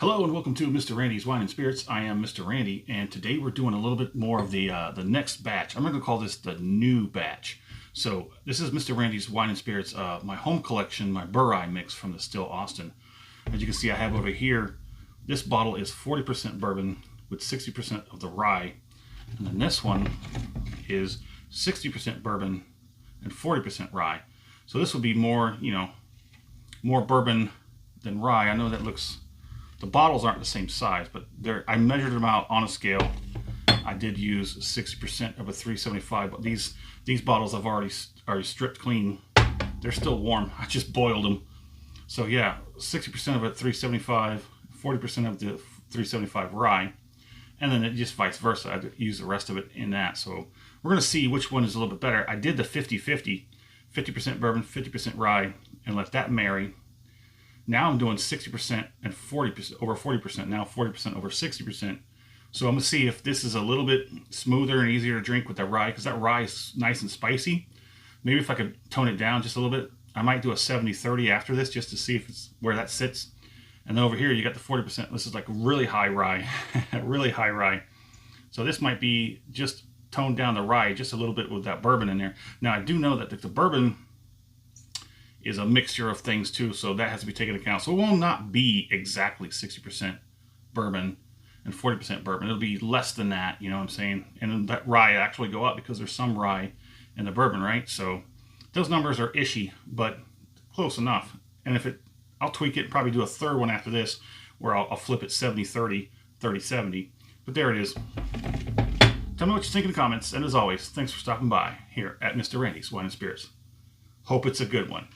Hello and welcome to Mr. Randy's Wine and Spirits. I am Mr. Randy, and today we're doing a little bit more of the next batch. I'm going to call this the new batch. So this is Mr. Randy's Wine and Spirits, my home collection, my Burreye mix from the Still Austin. As you can see, I have over here, this bottle is 40% bourbon with 60% of the rye, and then this one is 60% bourbon and 40% rye. So this will be more, more bourbon than rye. I know that looks. The bottles aren't the same size, but I measured them out on a scale. I did use 60% of a 375, but these bottles I've already stripped clean. They're still warm. I just boiled them. So yeah, 60% of a 375, 40% of the 375 rye, and then it just vice versa. I use the rest of it in that. So we're gonna see which one is a little bit better. I did the 50-50, 50% bourbon, 50% rye, and let that marry. Now I'm doing 60% and 40% over 40%. Now 40% over 60%. So I'm gonna see if this is a little bit smoother and easier to drink with that rye, because that rye is nice and spicy. Maybe if I could tone it down just a little bit, I might do a 70-30 after this just to see if it's where that sits. And then over here you got the 40%. This is like really high rye, really high rye. So this might be just toned down the rye just a little bit with that bourbon in there. Now I do know that the bourbon is a mixture of things too, so that has to be taken into account. So it will not be exactly 60% bourbon and 40% bourbon. It'll be less than that, you know what I'm saying? And that rye actually go up because there's some rye in the bourbon, right? So those numbers are ishy, but close enough. And if I'll tweak it, probably do a third one after this, where I'll flip it 70-30, 30-70. But there it is. Tell me what you think in the comments, and as always, thanks for stopping by here at Mr. Randy's Wine and Spirits. Hope it's a good one.